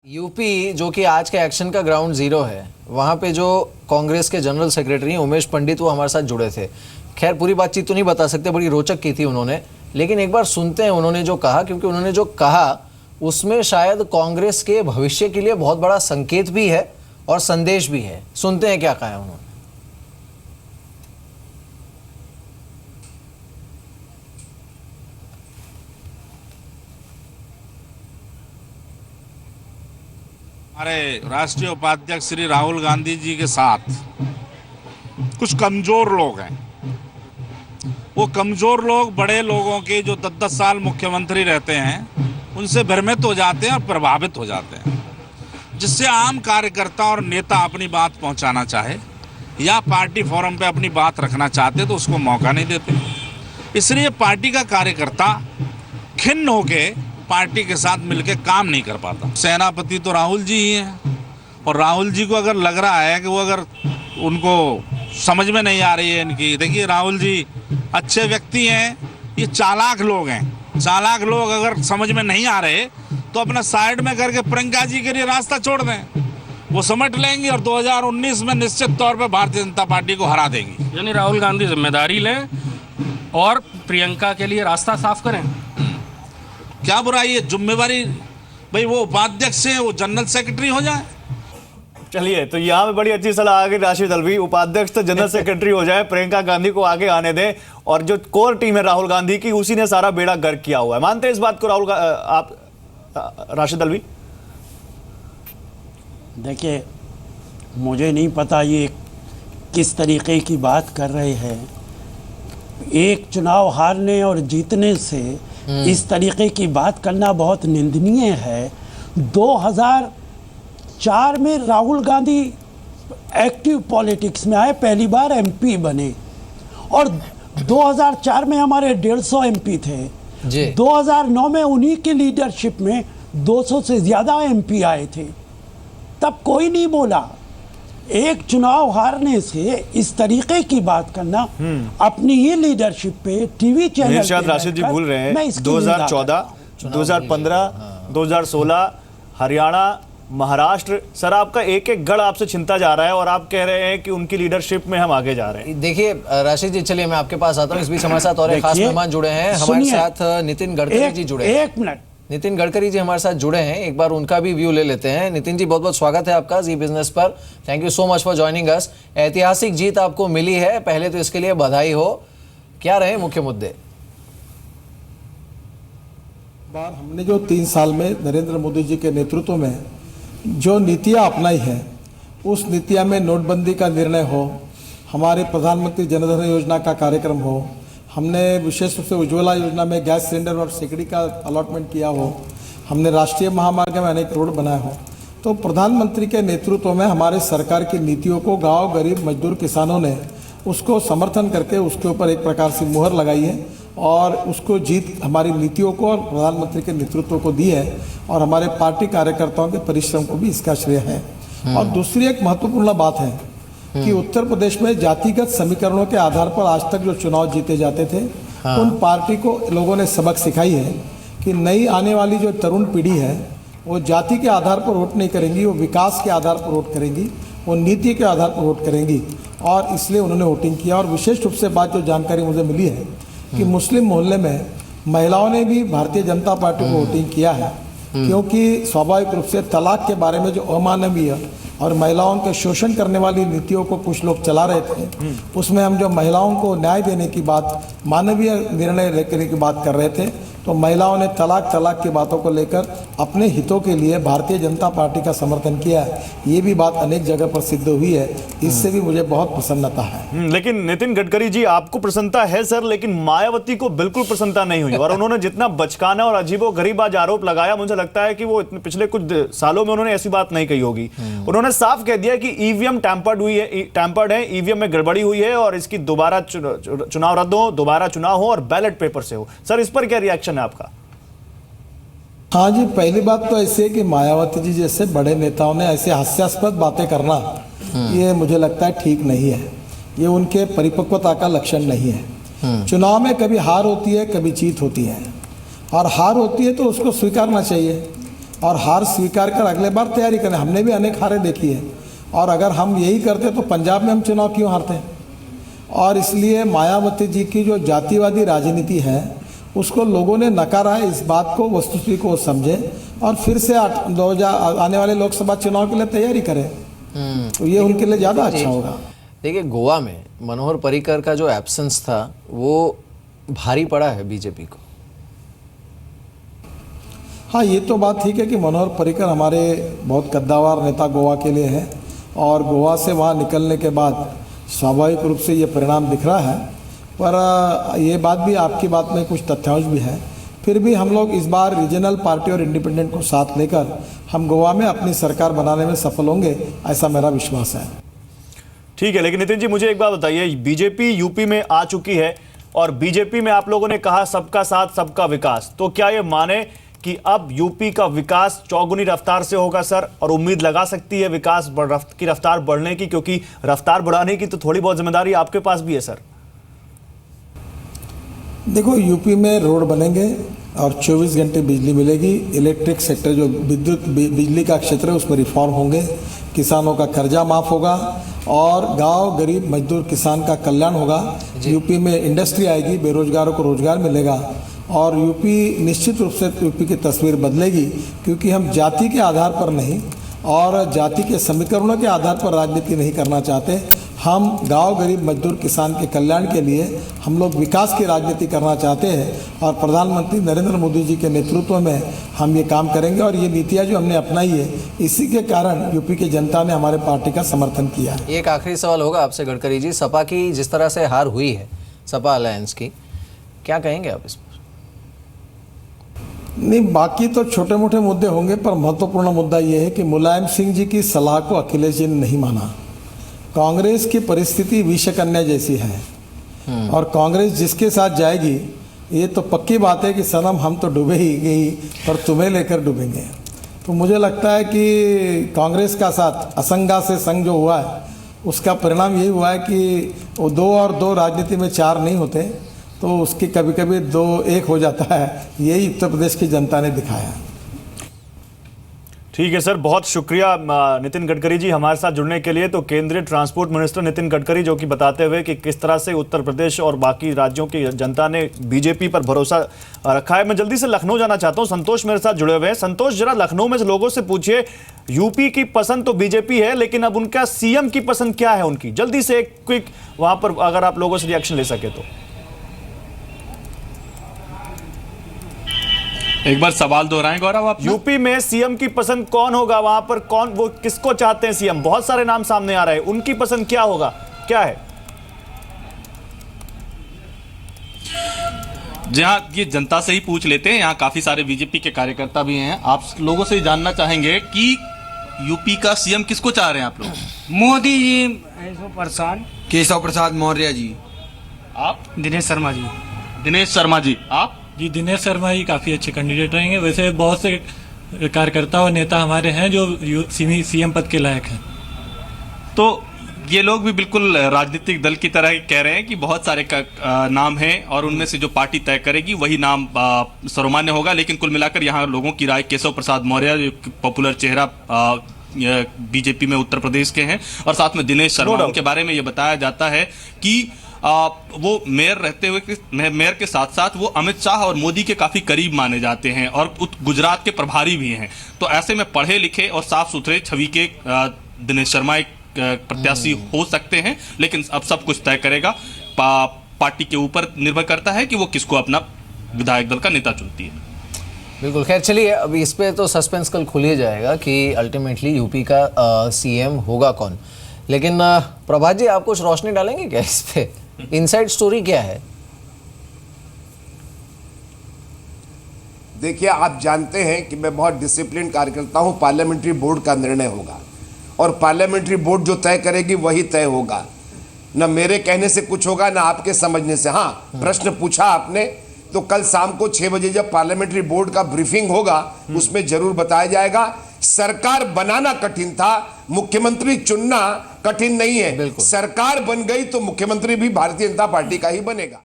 UP जो कि आज के एक्शन का ग्राउंड जीरो है, वहाँ पे जो कांग्रेस के जनरल सेक्रेटरी उमेश पंडित वो हमारे साथ जुड़े थे। खैर पूरी बातचीत तो नहीं बता सकते, बड़ी रोचक की थी उन्होंने, लेकिन एक बार सुनते हैं उन्होंने जो कहा, क्योंकि उन्होंने जो कहा उसमें शायद कांग्रेस के भविष्य के लिए बहुत बड़ा संकेत भी है और संदेश भी है। सुनते हैं क्या कहा है उन्होंने। हमारे राष्ट्रीय उपाध्यक्ष श्री राहुल गांधी जी के साथ कुछ कमजोर लोग हैं। वो कमजोर लोग बड़े लोगों के जो 10-10 साल मुख्यमंत्री रहते हैं उनसे भ्रमित हो जाते हैं और प्रभावित हो जाते हैं, जिससे आम कार्यकर्ता और नेता अपनी बात पहुंचाना चाहे या पार्टी फोरम पे अपनी बात रखना चाहते तो उसको मौका नहीं देते। इसलिए पार्टी का कार्यकर्ता खिन्न होके पार्टी के साथ मिलकर काम नहीं कर पाता। सेनापति तो राहुल जी ही हैं, और राहुल जी को अगर लग रहा है कि वो अगर उनको समझ में नहीं आ रही है इनकी, देखिए राहुल जी अच्छे व्यक्ति हैं, ये चालाक लोग हैं। चालाक लोग अगर समझ में नहीं आ रहे तो अपना साइड में करके प्रियंका जी के लिए रास्ता छोड़ दें, वो समझ लेंगी और 2019 में निश्चित तौर पर भारतीय जनता पार्टी को हरा देंगी। यानी राहुल गांधी जिम्मेदारी लें और प्रियंका के लिए रास्ता साफ करें। क्या बुराई है, जिम्मेवारी भाई वो उपाध्यक्ष से वो जनरल सेक्रेटरी हो जाए। चलिए, तो यहाँ पे बड़ी अच्छी सलाह आ गई राशिद अल्वी, उपाध्यक्ष तो जनरल सेक्रेटरी हो जाए, प्रियंका गांधी को आगे आने दें, और जो कोर टीम है राहुल गांधी की उसी ने सारा बेड़ा गर्क किया हुआ है। मानते हैं इस बात को आप राशिद अल्वी? देखिए, मुझे नहीं पता ये किस तरीके की बात कर रहे हैं। एक चुनाव हारने और जीतने से इस तरीके की बात करना बहुत निंदनीय है। 2004 में राहुल गांधी एक्टिव पॉलिटिक्स में आए, पहली बार एमपी बने, और 2004 में हमारे 150 एमपी थे जी। 2009 में उन्हीं की लीडरशिप में 200 से ज़्यादा एमपी आए थे, तब कोई नहीं बोला। एक चुनाव हारने से इस तरीके की बात करना, अपनी ही लीडरशिप पे टीवी चैनल शायद राशिद जी भूल रहे हैं 2014, 2015, 2016 हरियाणा, महाराष्ट्र, सर आपका एक एक गढ़ आपसे छिनता जा रहा है और आप कह रहे हैं कि उनकी लीडरशिप में हम आगे जा रहे हैं। देखिए राशिद जी, चलिए मैं आपके पास आता हूँ। इस बीच हमारे साथ और एक खास मेहमान जुड़े हैं, हमारे साथ नितिन गडकरी जी जुड़े हैं। एक मिनट, नितिन गडकरी जी हमारे साथ जुड़े हैं, एक बार उनका भी व्यू ले लेते हैं। नितिन जी, बहुत बहुत स्वागत है आपका जी बिजनेस पर। Thank you so much for joining us. ऐतिहासिक जीत आपको मिली है, पहले तो इसके लिए बधाई हो। क्या रहे मुख्य मुद्दे? बार हमने जो 3 साल में नरेंद्र मोदी जी के नेतृत्व में जो नीतियां अपनाई है, उस नीतियां में नोटबंदी का निर्णय हो, हमारे प्रधानमंत्री जनधन योजना का कार्यक्रम हो, हमने विशेष रूप से उज्ज्वला योजना में गैस सिलेंडर और सिकड़ी का अलॉटमेंट किया हो, हमने राष्ट्रीय महामार्ग में अनेक रोड बनाए हो, तो प्रधानमंत्री के नेतृत्व में हमारे सरकार की नीतियों को गांव, गरीब, मजदूर, किसानों ने उसको समर्थन करके उसके ऊपर एक प्रकार से मुहर लगाई है और उसको जीत हमारी नीतियों को और प्रधानमंत्री के नेतृत्व को दी है, और हमारे पार्टी कार्यकर्ताओं के परिश्रम को भी इसका श्रेय है। और दूसरी एक महत्वपूर्ण बात है कि उत्तर प्रदेश में जातिगत समीकरणों के आधार पर आज तक जो चुनाव जीते जाते थे, उन पार्टी को लोगों ने सबक सिखाई है कि नई आने वाली जो तरुण पीढ़ी है वो जाति के आधार पर वोट नहीं करेंगी, वो विकास के आधार पर वोट करेंगी, वो नीति के आधार पर वोट करेंगी, और इसलिए उन्होंने वोटिंग किया। और विशेष रूप से बात जो जानकारी मुझे मिली है कि मुस्लिम मोहल्ले में महिलाओं ने भी भारतीय जनता पार्टी को वोटिंग किया है, क्योंकि स्वाभाविक रूप से तलाक के बारे में जो अमानवीय और महिलाओं के शोषण करने वाली नीतियों को कुछ लोग चला रहे थे, उसमें हम जो महिलाओं को न्याय देने की बात, मानवीय निर्णय लेने की बात कर रहे थे, तो महिलाओं ने तलाक की बातों को लेकर अपने हितों के लिए भारतीय जनता पार्टी का समर्थन किया है। ये भी बात अनेक जगह पर सिद्ध हुई है, इससे भी मुझे बहुत प्रसन्नता है। लेकिन नितिन गडकरी जी, आपको प्रसन्नता है सर, लेकिन मायावती को बिल्कुल प्रसन्नता नहीं हुई, और उन्होंने जितना बचकाना और अजीबोगरीब आज आरोप लगाया, मुझे लगता है कि वो पिछले कुछ सालों में उन्होंने ऐसी बात नहीं कही होगी। उन्होंने साफ कह दिया कि ईवीएम टैंपर्ड है, ईवीएम में गड़बड़ी हुई है और इसकी दोबारा चुनाव रद्द हो, दोबारा चुनाव हो और बैलेट पेपर से हो। सर इस पर क्या रिएक्शन है आपका? हाँ जी, पहली बात तो ऐसी है कि मायावती जी जैसे बड़े नेताओं ने ऐसे हास्यास्पद बातें करना, ये मुझे लगता है ठीक नहीं है, ये उनके परिपक्वता का लक्षण नहीं है। चुनाव में कभी हार होती है, कभी जीत होती है, और हार होती है तो उसको स्वीकारना चाहिए। और हार स्वीकार कर अगले बार तैयारी करें। हमने भी अनेक हारें देखी है, और अगर हम यही करते तो पंजाब में हम चुनाव क्यों हारते हैं। और इसलिए मायावती जी की जो जातिवादी राजनीति है उसको लोगों ने नकारा है। इस बात को, वस्तुस्थिति को समझे और फिर से 2000 आने वाले लोकसभा चुनाव के लिए तैयारी करें, तो ये उनके लिए ज़्यादा अच्छा होगा। देखिए, गोवा में मनोहर पर्रिकर का जो एब्सेंस था वो भारी पड़ा है बीजेपी को। हाँ, ये तो बात ठीक है कि मनोहर पर्रिकर हमारे बहुत कद्दावर नेता गोवा के लिए है, और गोवा से वहाँ निकलने के बाद स्वाभाविक रूप से ये परिणाम दिख रहा है। पर ये बात भी, आपकी बात में कुछ तथ्यांश भी है। फिर भी हम लोग इस बार रीजनल पार्टी और इंडिपेंडेंट को साथ लेकर हम गोवा में अपनी सरकार बनाने में सफल होंगे, ऐसा मेरा विश्वास है। ठीक है, लेकिन नितिन जी मुझे एक बात बताइए, बीजेपी यूपी में आ चुकी है और बीजेपी में आप लोगों ने कहा सबका साथ सबका विकास, तो क्या ये माने कि अब यूपी का विकास चौगुनी रफ्तार से होगा सर, और उम्मीद लगा सकती है विकास की रफ्तार बढ़ने की, क्योंकि रफ्तार बढ़ाने की तो थोड़ी बहुत जिम्मेदारी आपके पास भी है सर। देखो, यूपी में रोड बनेंगे और 24 घंटे बिजली मिलेगी। इलेक्ट्रिक सेक्टर जो बिजली का क्षेत्र है उसमें रिफॉर्म होंगे, किसानों का कर्जा माफ़ होगा और गांव गरीब मजदूर किसान का कल्याण होगा। यूपी में इंडस्ट्री आएगी, बेरोजगारों को रोजगार मिलेगा, और यूपी निश्चित रूप से यूपी की तस्वीर बदलेगी, क्योंकि हम जाति के आधार पर नहीं और जाति के समीकरणों के आधार पर राजनीति नहीं करना चाहते। हम गांव गरीब मजदूर किसान के कल्याण के लिए हम लोग विकास की राजनीति करना चाहते हैं, और प्रधानमंत्री नरेंद्र मोदी जी के नेतृत्व में हम ये काम करेंगे। और ये नीतियाँ जो हमने अपनाई है, इसी के कारण यूपी की जनता ने हमारे पार्टी का समर्थन किया है। एक आखिरी सवाल होगा आपसे गडकरी जी, सपा की जिस तरह से हार हुई है, सपा अलायंस की, क्या कहेंगे आप इस पर? नहीं, बाकी तो छोटे मोटे मुद्दे होंगे, पर महत्वपूर्ण मुद्दा ये है कि मुलायम सिंह जी की सलाह को अखिलेश जी ने नहीं माना। कांग्रेस की परिस्थिति विषकन्या जैसी है, और कांग्रेस जिसके साथ जाएगी ये तो पक्की बात है कि सनम हम तो डूबे ही गई, पर तुम्हें लेकर डूबेंगे। तो मुझे लगता है कि कांग्रेस का साथ असंगा से संग जो हुआ है उसका परिणाम यही हुआ है कि वो 2 और 2 राजनीति में 4 नहीं होते, तो उसकी कभी कभी 2 1 हो जाता है। यही उत्तर प्रदेश की जनता ने दिखाया। ठीक है सर, बहुत शुक्रिया नितिन गडकरी जी हमारे साथ जुड़ने के लिए। तो केंद्रीय ट्रांसपोर्ट मिनिस्टर नितिन गडकरी जो कि बताते हुए कि किस तरह से उत्तर प्रदेश और बाकी राज्यों की जनता ने बीजेपी पर भरोसा रखा है। मैं जल्दी से लखनऊ जाना चाहता हूं, संतोष मेरे साथ जुड़े हुए हैं। संतोष, जरा लखनऊ में लोगों से पूछिए, यूपी की पसंद तो बीजेपी है, लेकिन अब उनका सीएम की पसंद क्या है उनकी? जल्दी से एक क्विक वहां पर अगर आप लोगों से रिएक्शन ले सके तो। एक बार सवाल दोहराएं गौरव आप। यूपी में सीएम की पसंद कौन होगा? वहां पर कौन, वो किसको चाहते हैं सीएम? बहुत सारे नाम सामने आ रहे हैं, उनकी पसंद क्या होगा, क्या है? जहां ये जनता से ही पूछ लेते हैं, यहाँ काफी सारे बीजेपी के कार्यकर्ता भी हैं। आप लोगों से जानना चाहेंगे कि यूपी का सीएम किसको चाह रहे हैं आप लोग? मोदी जी, केशव प्रसाद मौर्य जी। आप? दिनेश शर्मा जी। दिनेश शर्मा जी। आप? जी, दिनेश शर्मा ही काफ़ी अच्छे कैंडिडेट रहेंगे। वैसे बहुत से कार्यकर्ता और नेता हमारे हैं जो सीएम पद के लायक हैं। तो ये लोग भी बिल्कुल राजनीतिक दल की तरह कह रहे हैं कि बहुत सारे नाम हैं और उनमें से जो पार्टी तय करेगी वही नाम सर्वमान्य होगा। लेकिन कुल मिलाकर यहाँ लोगों की राय केशव प्रसाद मौर्य जो पॉपुलर चेहरा बीजेपी में उत्तर प्रदेश के हैं, और साथ में दिनेश शर्मा, उनके बारे में ये बताया जाता है कि वो मेयर रहते हुए मेयर के साथ साथ वो अमित शाह और मोदी के काफी करीब माने जाते हैं और गुजरात के प्रभारी भी हैं। तो ऐसे में पढ़े लिखे और साफ सुथरे छवि के दिनेश शर्मा एक प्रत्याशी हो सकते हैं। लेकिन अब सब कुछ तय करेगा, पार्टी के ऊपर निर्भर करता है कि वो किसको अपना विधायक दल का नेता चुनती है। बिल्कुल, खैर चलिए, अब इस पे तो सस्पेंस कल खुल ही जाएगा कि अल्टीमेटली यूपी का सीएम होगा कौन। लेकिन प्रभात जी, आप कुछ रोशनी डालेंगे क्या इस पे? इनसाइड स्टोरी क्या है? देखिए, आप जानते हैं कि मैं बहुत डिसिप्लिन कार्यकर्ता हूं। पार्लियामेंट्री बोर्ड का निर्णय होगा और पार्लियामेंट्री बोर्ड जो तय करेगी वही तय होगा। न मेरे कहने से कुछ होगा, ना आपके समझने से। हाँ, प्रश्न पूछा आपने, तो कल शाम को 6 बजे जब पार्लियामेंट्री बोर्ड का ब्रीफिंग होगा उसमें जरूर बताया जाएगा। सरकार बनाना कठिन था, मुख्यमंत्री चुनना कठिन नहीं है। सरकार बन गई तो मुख्यमंत्री भी भारतीय जनता पार्टी का ही बनेगा।